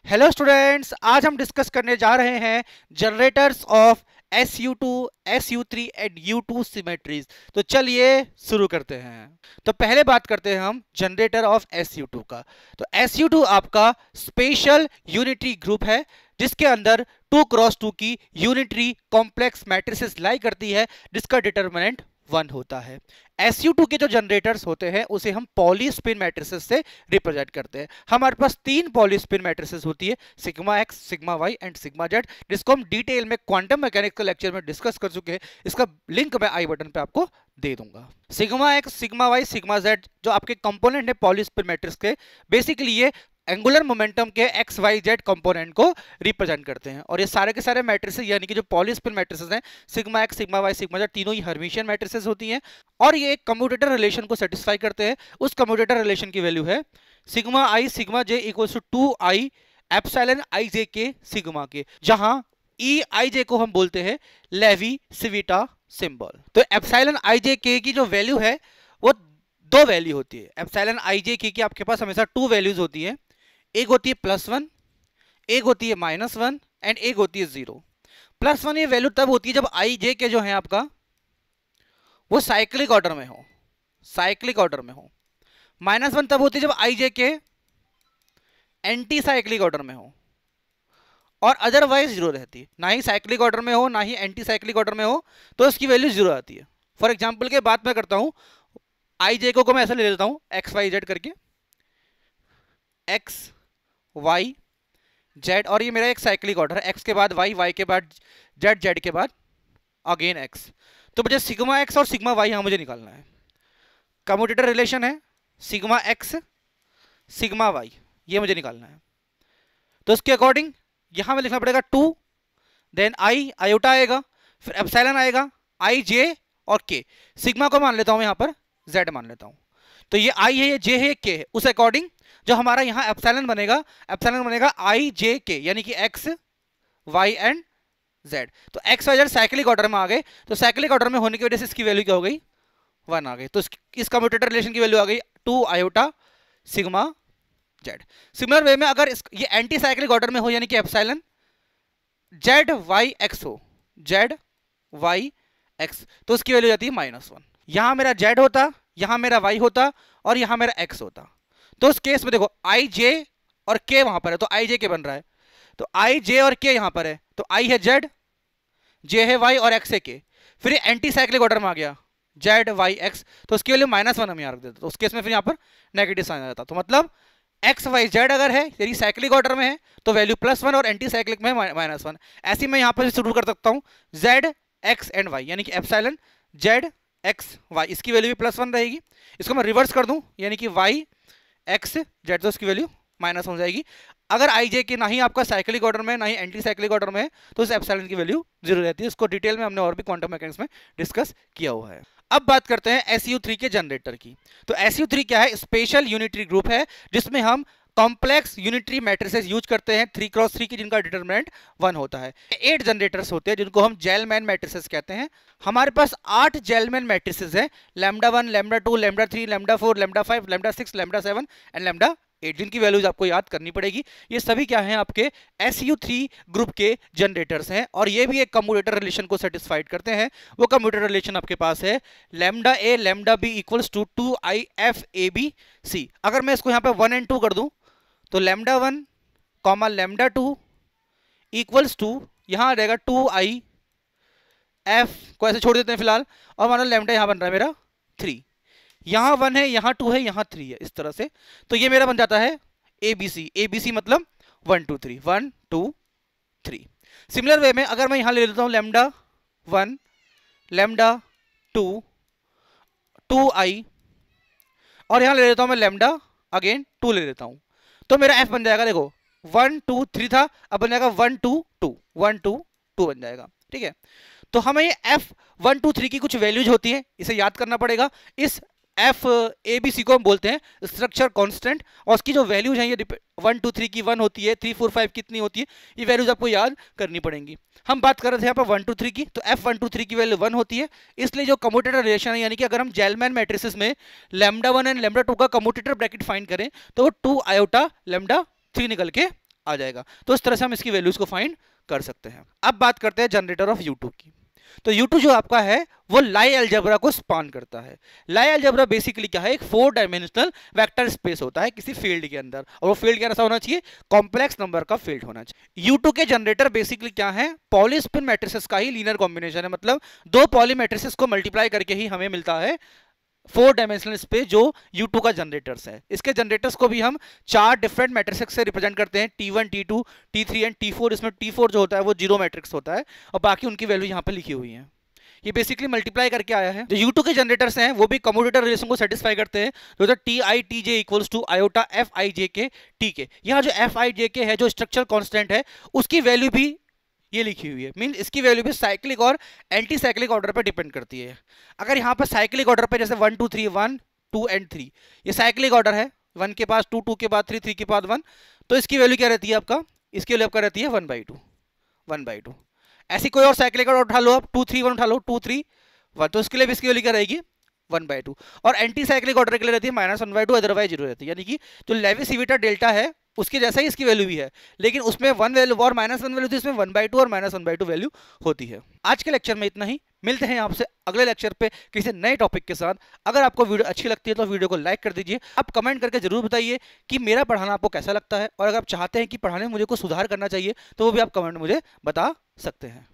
Hello students, आज हम discuss करने जा रहे हैं generators of SU2, SU3 and U2 symmetries. तो चलिए शुरू करते हैं। तो पहले बात करते हैं हम जनरेटर ऑफ SU2 का। तो SU2 आपका स्पेशल यूनिटरी ग्रुप है जिसके अंदर 2x2 की यूनिटरी कॉम्प्लेक्स मैट्रिसेस लाई करती है जिसका डिटरमिनेंट 1 होता है। SU2 के जो जनरेटर्स होते हैं उसे हम पॉलीस्पिन मैट्रिसेस से रिप्रेजेंट करते हैं। हमारे पास 3 पॉलीस्पिन मैट्रिसेस होती है, sigma x, sigma y and sigma z, जिसको हम डिटेल में क्वांटम मैकेनिक्स के लेक्चर में डिस्कस कर चुके हैं। इसका लिंक मैं आई बटन पे आपको दे दूंगा। Sigma x, sigma y, sigma z जो आपके कंपोनेंट है पॉलीस्पिन मैट्रिक्स के, बेसिकली ये एंगुलर मोमेंटम के एक्स वाई जेड कंपोनेंट को रिप्रेजेंट करते हैं। और ये सारे के सारे मैट्रिसेस यानी कि जो पॉलीस्पिन मैट्रिसेस हैं, sigma x, sigma y, sigma z, तीनों ही हर्मिशियन मैट्रिसेस होती हैं और ये एक कम्यूटेटर रिलेशन को सेटिस्फाई करते हैं। उस कम्यूटेटर रिलेशन की वैल्यू है sigma i sigma j equals to 2i epsilon i j k sigma के, जहां ई आई जे को हम बोलते हैं लेवी सिविटा सिंबल। तो एप्सिलॉन आई जे के की जो वैल्यू है वो दो वैल्यू होती है। एप्सिलॉन आई जे के की आपके पास हमेशा 2 वैल्यूज होती है, एक होती है +1, एक होती है -1 एंड एक होती है 0। +1 ये वैल्यू तब होती है जब आई जे के जो है आपका वो साइक्लिक ऑर्डर में हो, साइक्लिक ऑर्डर में हो। -1 तब होती है जब आई जे के एंटी साइक्लिक ऑर्डर में हो और अदरवाइज 0 रहती है। ना ही साइक्लिक ऑर्डर में हो ना ही एंटी साइक्लिक ऑर्डर में हो तो इसकी वैल्यू 0 आती है। फॉर एग्जाम्पल के बात मैं करता हूं, आई जे को मैं ऐसा ले लेता हूं एक्स वाई जेड करके, एक्स वाई जेड, और ये मेरा एक साइक्लिक ऑर्डर है, एक्स के बाद वाई, वाई के बाद जेड, जेड के बाद अगेन एक्स। तो मुझे सिग्मा एक्स और सिग्मा वाई यहां मुझे निकालना है। कम्यूटेटर रिलेशन है सिग्मा एक्स सिग्मा वाई, ये मुझे निकालना है। तो इसके अकॉर्डिंग यहां में लिखना पड़ेगा 2, देन आई आयोटा आएगा, फिर एप्सिलॉन आएगा, आई जे और के। सिग्मा को मान लेता हूं यहां पर जेड मान लेता हूं। तो ये आई है, ये जे है, ये के है। उस अकॉर्डिंग जो हमारा यहां एप्सिलॉन बनेगा आई जे के, यानी कि एक्स वाई एंड जेड। तो x y z cyclic order में आ गए। तो साइक्लिक ऑर्डर में होने की वजह से इसकी वैल्यू क्या हो गई, 1 आ गई। तो इस कम्यूटेटर रिलेशन की वैल्यू आ गई 2 iota sigma Z. Similar way में अगर ये एंटी साइक्लिक ऑर्डर में हो यानी कि एप्सिलॉन जेड वाई एक्स हो, जेड वाई एक्स, तो उसकी वैल्यू जाती है -1। यहां मेरा जेड होता, यहां मेरा वाई होता और यहां मेरा एक्स होता। तो उस केस में देखो आई जे और के वहां पर है, तो आई जे के बन रहा है। तो आई जे और के यहां पर है, तो आई है जेड, जे है वाई और एक्स है के। फिर ये एंटी साइक्लिक ऑर्डर में आ गया जेड वाई एक्स, तो उसकी वैल्यू -1 हम यहाँ रख देते। तो उस केस में फिर यहाँ पर नेगेटिव साइन आ जाता। तो मतलब एक्स वाई जेड अगर है यदि साइक्लिक ऑर्डर में है तो वैल्यू +1 और एंटी साइक्लिक में -1। ऐसे मैं यहाँ पर शुरू कर सकता हूँ जेड एक्स एंड वाई, यानी कि एप्सिलॉन जेड एक्स वाई, इसकी वैल्यू भी +1 रहेगी। इसको मैं रिवर्स कर दूं यानी कि वाई एक्स जेड, तो इसकी वैल्यू -1 हो जाएगी। अगर आई जे के ना ही आपका साइक्लिक ऑर्डर में ना ही एंटी साइक्लिक ऑर्डर में है तो इस एप्सिलॉन की वैल्यू 0 रहती है। इसको डिटेल में हमने और भी क्वांटम मैकेनिक्स में डिस्कस किया हुआ है। अब बात करते हैं SU3 के जनरेटर की। तो SU3 क्या है, स्पेशल यूनिटरी ग्रुप है जिसमें हम कॉम्प्लेक्स यूनिटरी मैट्रिसेस यूज करते हैं 3x3 की, जिनका डिटरमिनेंट 1 होता है। 8 जनरेटर्स होते हैं जिनको हम जेलमैन मैट्रिसेस कहते हैं। हमारे पास 8 जेलमैन मैट्रिसेस हैं, λ1, λ2, λ3, λ4, λ5, λ6, λ7 एंड λ8, जिनकी वैल्यूज आपको याद करनी पड़ेगी। ये सभी क्या हैं, आपके SU3 ग्रुप के जनरेटर्स हैं और ये भी एक कम्यूटेटर रिलेशन को सेटिस्फाइड करते हैं। वो कम्यूटेटर रिलेशन आपके पास है λa λb equals to 2i f a b c। अगर मैं इसको यहाँ पे 1 and 2 कर दूं तो λ1 λ2 इक्वल्स टू, यहां आ जाएगा 2i f को ऐसे छोड़ देते हैं फिलहाल, और मानो लैम्डा यहां बन रहा है मेरा 3, यहां 1 है, यहां 2 है, यहां 3 है, इस तरह से। तो ये मेरा बन जाता है ABC मतलब 1 2 3 1 2 3। सिमिलर वे में अगर मैं यहां ले लेता हूं λ1 λ2 2i और यहां ले लेता हूं मैं लैम्डा अगेन 2 ले लेता हूं, तो मेरा f बन जाएगा, देखो 1 2 3 था, अब बन जाएगा 1 2 2 1 2 2 बन जाएगा। ठीक है, तो हमें ये f1 2 3 की कुछ वैल्यूज होती है, इसे याद करना पड़ेगा। इस एफ ए बी सी को हम बोलते हैं स्ट्रक्चर कांस्टेंट, और उसकी जो वैल्यूज हैं ये 1 2 3 की 1 होती है, 3 4 5 कितनी होती है, ये वैल्यूज आपको याद करनी पड़ेंगी। हम बात कर रहे थे यहाँ पर 1 2 3 की, तो f1 2 3 की वैल्यू 1 होती है, इसलिए जो कम्यूटेटर रिलेशन है, यानी कि अगर हम जेलमैन मैट्रिसेस में λ1 एंड λ2 का कम्यूटेटर ब्रैकेट फाइंड करें तो वो 2 आयोटा λ3 निकल के आ जाएगा। तो इस तरह से हम इसकी वैल्यूज को फाइंड कर सकते हैं। अब बात करते हैं जनरेटर ऑफ U2 की। तो U2 जो आपका है वो लाई अलजेब्रा को स्पान करता है। लाई अलजेब्रा बेसिकली क्या है, एक 4 डायमेंशनल वेक्टर स्पेस होता है किसी फील्ड के अंदर, और वो फील्ड कैसा होना चाहिए, कॉम्प्लेक्स नंबर का फील्ड होना चाहिए। U2 के जनरेटर बेसिकली क्या है, पॉलीस्पिन मैट्रिसेस का ही लीनियर कॉम्बिनेशन है, मतलब दो पॉली मैट्रिसेस को मल्टीप्लाई करके ही हमें मिलता है 4 डायमेंशनल स्पेस जो U2 का जनरेटर्स है। इसके जनरेटर्स को भी हम 4 डिफरेंट मैट्रिसेस से रिप्रेजेंट करते हैं, T1, T2, T3 and T4। इसमें T4 जो होता है वो 0 मैट्रिक्स होता है, और बाकी उनकी वैल्यू यहाँ पे लिखी हुई है। ये बेसिकली मल्टीप्लाई करके आया है। जो U2 के जनरेटर्स हैं वो भी कम्यूटेटर रिलेशन को सेटिस्फाई करते हैं, जो होता है TI equals to iota FI T के। यहाँ जो FI है, जो स्ट्रक्चरल कांस्टेंट है, उसकी वैल्यू भी ये लिखी हुई है। मीन इसकी वैल्यू भी साइक्लिक और एंटी साइक्लिक ऑर्डर पर डिपेंड करती है। अगर यहाँ पर साइक्लिक ऑर्डर पे जैसे 1 2 3 1 2 एंड 3 ये साइक्लिक ऑर्डर है, 1 के पास 2, 2 के बाद 3, 3 के बाद 1, तो इसकी वैल्यू क्या रहती है आपका, इसकी वैल्यू आपका रहती है 1/2। ऐसी कोई और साइक्लिक ऑर्डर उठा लो आप, 2 3 1 उठा लो, 2 3 1, तो इसके लिए भी इसकी वैल्यू क्या रहेगी 1/2। और एंटी साइक्लिक ऑर्डर के लिए रहती है -1/2, अदरवाइज 0 रहती है। यानी कि जो लेवी-सिविटा डेल्टा है उसके जैसा ही इसकी वैल्यू भी है, लेकिन उसमें 1 वैल्यू और -1 वैल्यू थी, इसमें 1/2 और -1/2 वैल्यू होती है। आज के लेक्चर में इतना ही, मिलते हैं आपसे अगले लेक्चर पे किसी नए टॉपिक के साथ। अगर आपको वीडियो अच्छी लगती है तो वीडियो को लाइक कर दीजिए। आप कमेंट करके जरूर बताइए कि मेरा पढ़ाना आपको कैसा लगता है, और अगर आप चाहते हैं कि पढ़ाने में मुझे कुछ सुधार करना चाहिए तो वो भी आप कमेंट में मुझे बता सकते हैं।